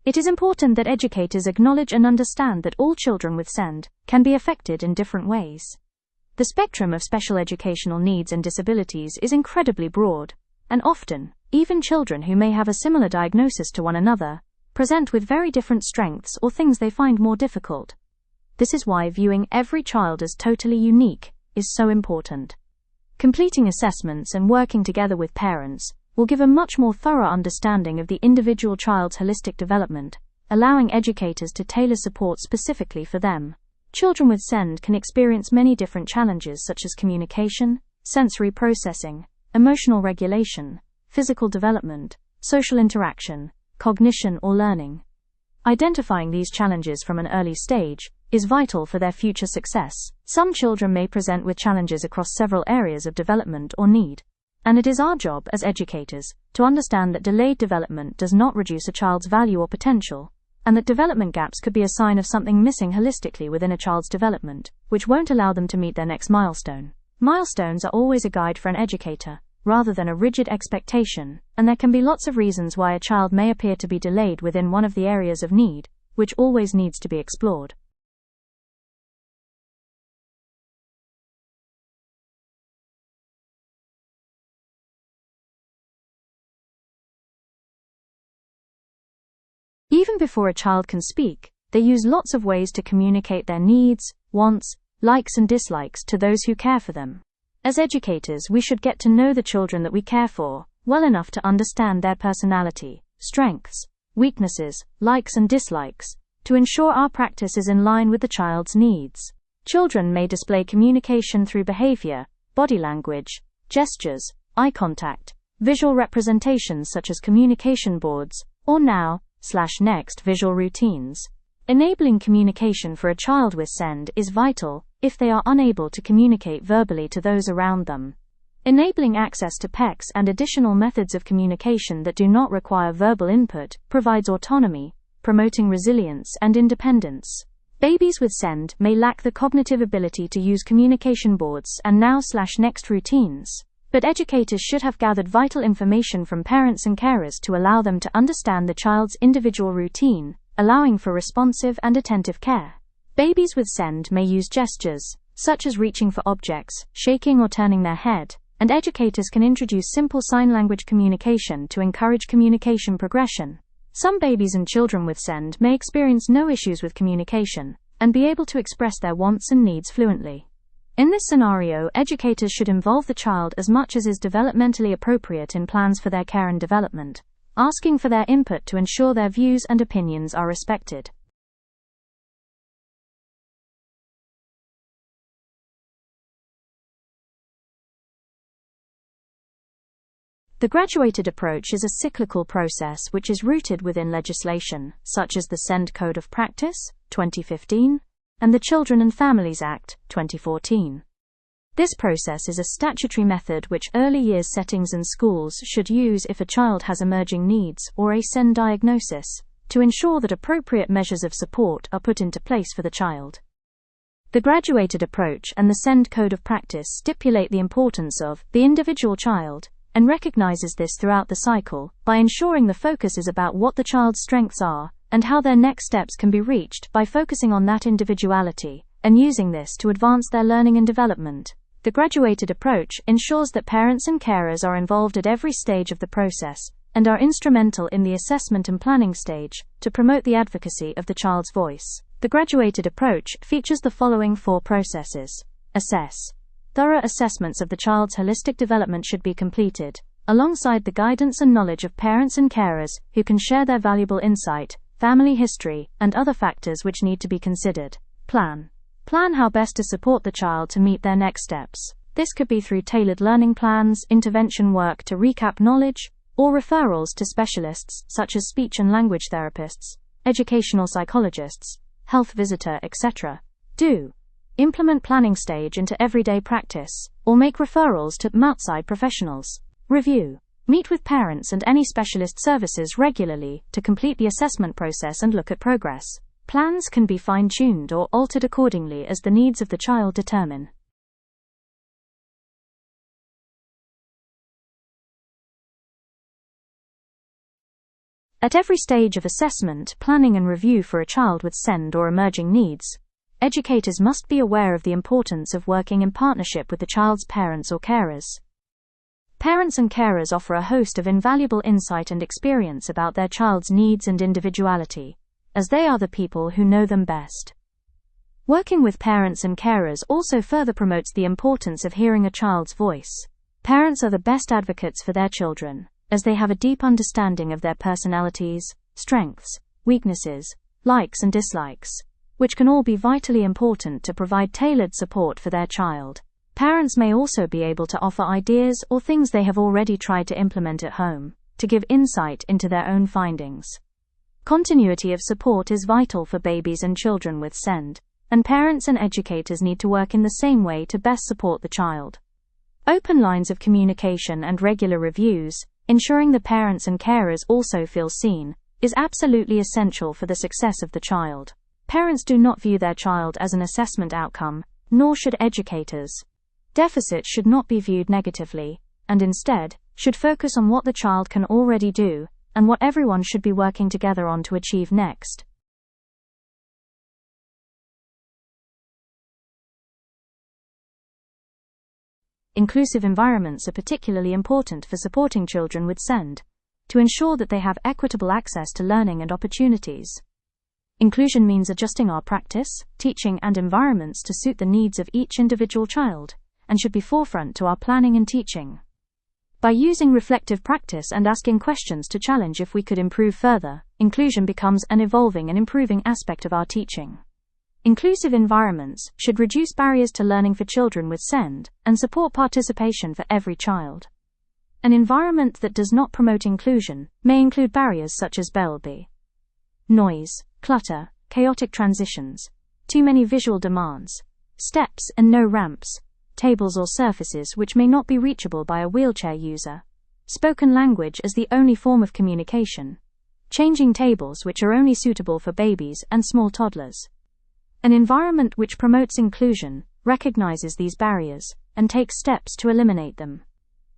It is important that educators acknowledge and understand that all children with SEND can be affected in different ways. The spectrum of special educational needs and disabilities is incredibly broad, and often, even children who may have a similar diagnosis to one another present with very different strengths or things they find more difficult. This is why viewing every child as totally unique is so important. Completing assessments and working together with parents will give a much more thorough understanding of the individual child's holistic development, allowing educators to tailor support specifically for them. Children with SEND can experience many different challenges such as communication, sensory processing, emotional regulation, physical development, social interaction, cognition or learning. Identifying these challenges from an early stage is vital for their future success. Some children may present with challenges across several areas of development or need, and it is our job as educators to understand that delayed development does not reduce a child's value or potential, and that development gaps could be a sign of something missing holistically within a child's development, which won't allow them to meet their next milestone. Milestones are always a guide for an educator, rather than a rigid expectation, and there can be lots of reasons why a child may appear to be delayed within one of the areas of need, which always needs to be explored. Even before a child can speak, they use lots of ways to communicate their needs, wants, likes and dislikes to those who care for them. As educators, we should get to know the children that we care for well enough to understand their personality, strengths, weaknesses, likes and dislikes, to ensure our practice is in line with the child's needs. Children may display communication through behavior, body language, gestures, eye contact, visual representations such as communication boards, or now/next visual routines. Enabling communication for a child with SEND is vital if they are unable to communicate verbally to those around them. Enabling access to PECs and additional methods of communication that do not require verbal input provides autonomy, promoting resilience and independence. Babies with SEND may lack the cognitive ability to use communication boards and now/next routines, but educators should have gathered vital information from parents and carers to allow them to understand the child's individual routine, allowing for responsive and attentive care. Babies with SEND may use gestures, such as reaching for objects, shaking or turning their head, and educators can introduce simple sign language communication to encourage communication progression. Some babies and children with SEND may experience no issues with communication and be able to express their wants and needs fluently. In this scenario, educators should involve the child as much as is developmentally appropriate in plans for their care and development, asking for their input to ensure their views and opinions are respected. The graduated approach is a cyclical process which is rooted within legislation, such as the SEND Code of Practice, 2015, and the Children and Families Act, 2014. This process is a statutory method which early years settings and schools should use if a child has emerging needs or a SEND diagnosis, to ensure that appropriate measures of support are put into place for the child. The graduated approach and the SEND Code of Practice stipulate the importance of the individual child, and recognizes this throughout the cycle by ensuring the focus is about what the child's strengths are and how their next steps can be reached by focusing on that individuality and using this to advance their learning and development. The graduated approach ensures that parents and carers are involved at every stage of the process and are instrumental in the assessment and planning stage to promote the advocacy of the child's voice. The graduated approach features the following 4 processes. Assess. Thorough assessments of the child's holistic development should be completed, alongside the guidance and knowledge of parents and carers who can share their valuable insight, family history, and other factors which need to be considered. Plan. Plan how best to support the child to meet their next steps. This could be through tailored learning plans, intervention work to recap knowledge, or referrals to specialists such as speech and language therapists, educational psychologists, health visitor, etc. Do. Implement planning stage into everyday practice, or make referrals to outside professionals. Review. Meet with parents and any specialist services regularly to complete the assessment process and look at progress. Plans can be fine-tuned or altered accordingly as the needs of the child determine. At every stage of assessment, planning and review for a child with SEND or emerging needs, educators must be aware of the importance of working in partnership with the child's parents or carers. Parents and carers offer a host of invaluable insight and experience about their child's needs and individuality, as they are the people who know them best. Working with parents and carers also further promotes the importance of hearing a child's voice. Parents are the best advocates for their children, as they have a deep understanding of their personalities, strengths, weaknesses, likes and dislikes, which can all be vitally important to provide tailored support for their child. Parents may also be able to offer ideas or things they have already tried to implement at home, to give insight into their own findings. Continuity of support is vital for babies and children with SEND, and parents and educators need to work in the same way to best support the child. Open lines of communication and regular reviews, ensuring the parents and carers also feel seen, is absolutely essential for the success of the child. Parents do not view their child as an assessment outcome, nor should educators. Deficits should not be viewed negatively, and instead, should focus on what the child can already do, and what everyone should be working together on to achieve next. Inclusive environments are particularly important for supporting children with SEND, to ensure that they have equitable access to learning and opportunities. Inclusion means adjusting our practice, teaching, and environments to suit the needs of each individual child, and should be forefront to our planning and teaching. By using reflective practice and asking questions to challenge if we could improve further, inclusion becomes an evolving and improving aspect of our teaching. Inclusive environments should reduce barriers to learning for children with SEND and support participation for every child. An environment that does not promote inclusion may include barriers such as bellby, noise, clutter, chaotic transitions, too many visual demands, steps and no ramps, tables or surfaces which may not be reachable by a wheelchair user, spoken language as the only form of communication, changing tables which are only suitable for babies and small toddlers. An environment which promotes inclusion recognizes these barriers and takes steps to eliminate them.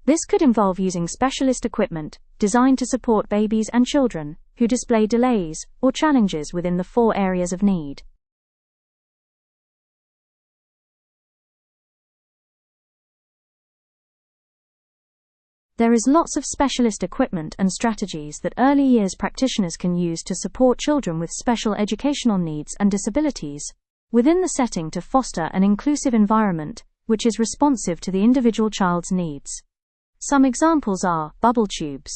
This could involve using specialist equipment designed to support babies and children who display delays or challenges within the 4 areas of need. There is lots of specialist equipment and strategies that early years practitioners can use to support children with special educational needs and disabilities within the setting to foster an inclusive environment which is responsive to the individual child's needs. Some examples are bubble tubes.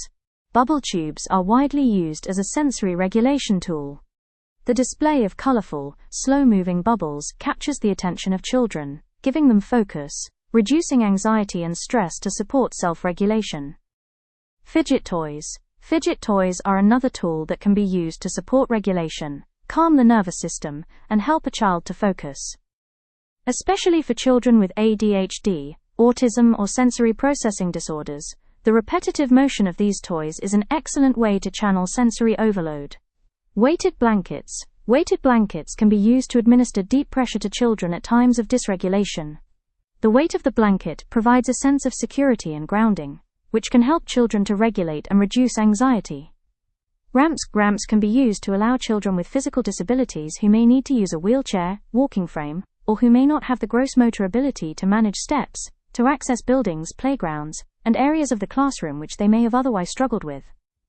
Bubble tubes are widely used as a sensory regulation tool. The display of colorful, slow-moving bubbles captures the attention of children, giving them focus, reducing anxiety and stress to support self-regulation. Fidget toys. Fidget toys are another tool that can be used to support regulation, calm the nervous system, and help a child to focus. Especially for children with ADHD, autism, or sensory processing disorders, the repetitive motion of these toys is an excellent way to channel sensory overload. Weighted blankets. Weighted blankets can be used to administer deep pressure to children at times of dysregulation. The weight of the blanket provides a sense of security and grounding, which can help children to regulate and reduce anxiety. Ramps can be used to allow children with physical disabilities who may need to use a wheelchair, walking frame, or who may not have the gross motor ability to manage steps, to access buildings, playgrounds, and areas of the classroom which they may have otherwise struggled with.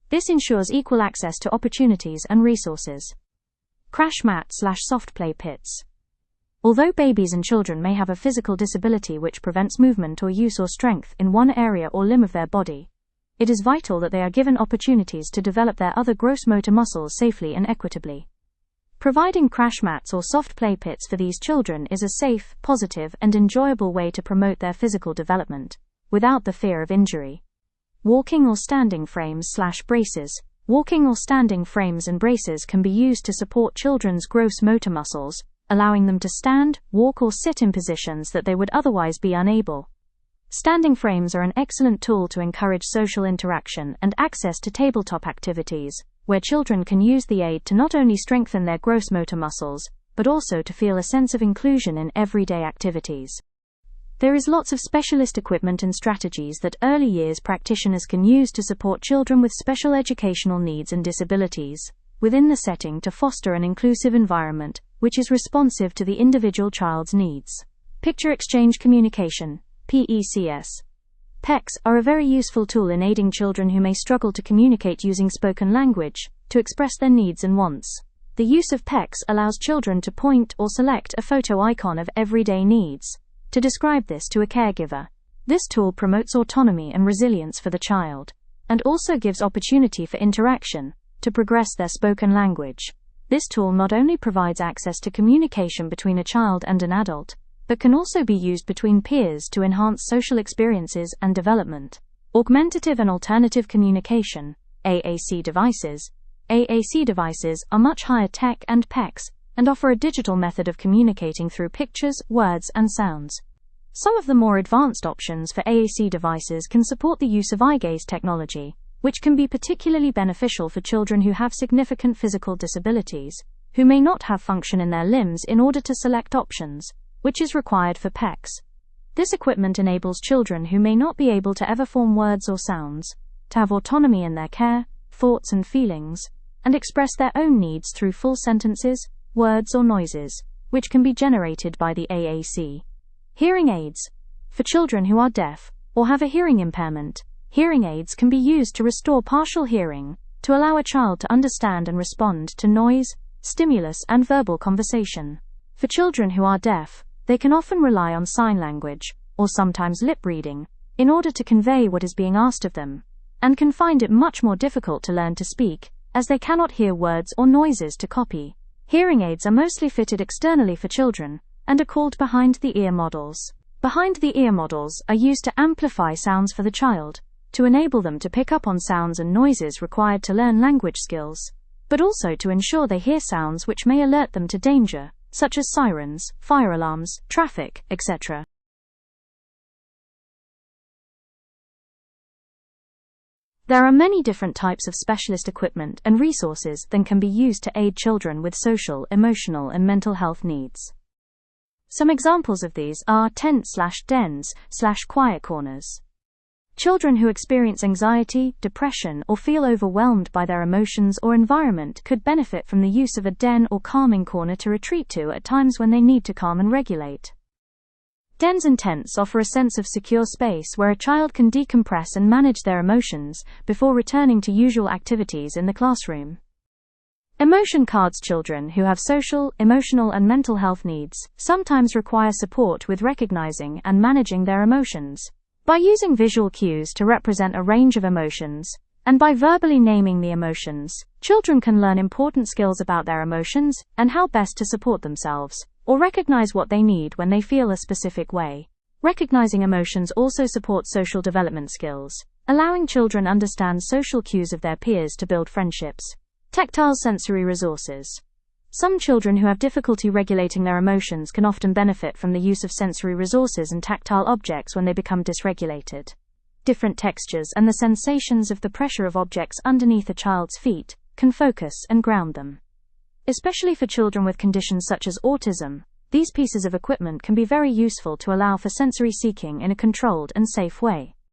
This ensures equal access to opportunities and resources. Crash mat/soft play pits. Although babies and children may have a physical disability which prevents movement or use or strength in one area or limb of their body, it is vital that they are given opportunities to develop their other gross motor muscles safely and equitably. Providing crash mats or soft play pits for these children is a safe, positive, and enjoyable way to promote their physical development, without the fear of injury. Walking or standing frames/braces. Walking or standing frames and braces can be used to support children's gross motor muscles, allowing them to stand, walk, or sit in positions that they would otherwise be unable. Standing frames are an excellent tool to encourage social interaction and access to tabletop activities, where children can use the aid to not only strengthen their gross motor muscles, but also to feel a sense of inclusion in everyday activities. There is lots of specialist equipment and strategies that early years practitioners can use to support children with special educational needs and disabilities within the setting to foster an inclusive environment which is responsive to the individual child's needs. Picture Exchange Communication, PECS. PECs are a very useful tool in aiding children who may struggle to communicate using spoken language to express their needs and wants. The use of PECs allows children to point or select a photo icon of everyday needs to describe this to a caregiver. This tool promotes autonomy and resilience for the child, and also gives opportunity for interaction to progress their spoken language. This tool not only provides access to communication between a child and an adult, but can also be used between peers to enhance social experiences and development. Augmentative and Alternative Communication, AAC devices. AAC devices are much higher tech and PECs, and offer a digital method of communicating through pictures, words, and sounds. Some of the more advanced options for AAC devices can support the use of eye gaze technology, which can be particularly beneficial for children who have significant physical disabilities, who may not have function in their limbs in order to select options, which is required for PECs. This equipment enables children who may not be able to ever form words or sounds to have autonomy in their care, thoughts, and feelings, and express their own needs through full sentences, words, or noises, which can be generated by the AAC. Hearing aids. For children who are deaf or have a hearing impairment, hearing aids can be used to restore partial hearing, to allow a child to understand and respond to noise, stimulus, and verbal conversation. For children who are deaf, they can often rely on sign language, or sometimes lip reading, in order to convey what is being asked of them, and can find it much more difficult to learn to speak, as they cannot hear words or noises to copy. Hearing aids are mostly fitted externally for children, and are called behind-the-ear models. Behind-the-ear models are used to amplify sounds for the child, to enable them to pick up on sounds and noises required to learn language skills, but also to ensure they hear sounds which may alert them to danger, such as sirens, fire alarms, traffic, etc. There are many different types of specialist equipment and resources that can be used to aid children with social, emotional, and mental health needs. Some examples of these are tent/dens/quiet corners. Children who experience anxiety, depression, or feel overwhelmed by their emotions or environment could benefit from the use of a den or calming corner to retreat to at times when they need to calm and regulate. Dens and tents offer a sense of secure space where a child can decompress and manage their emotions before returning to usual activities in the classroom. Emotion cards. Children who have social, emotional, and mental health needs sometimes require support with recognizing and managing their emotions. By using visual cues to represent a range of emotions, and by verbally naming the emotions, children can learn important skills about their emotions and how best to support themselves, or recognize what they need when they feel a specific way. Recognizing emotions also supports social development skills, allowing children understand social cues of their peers to build friendships. Tactile sensory resources. Some children who have difficulty regulating their emotions can often benefit from the use of sensory resources and tactile objects when they become dysregulated. Different textures and the sensations of the pressure of objects underneath a child's feet can focus and ground them. Especially for children with conditions such as autism, these pieces of equipment can be very useful to allow for sensory seeking in a controlled and safe way.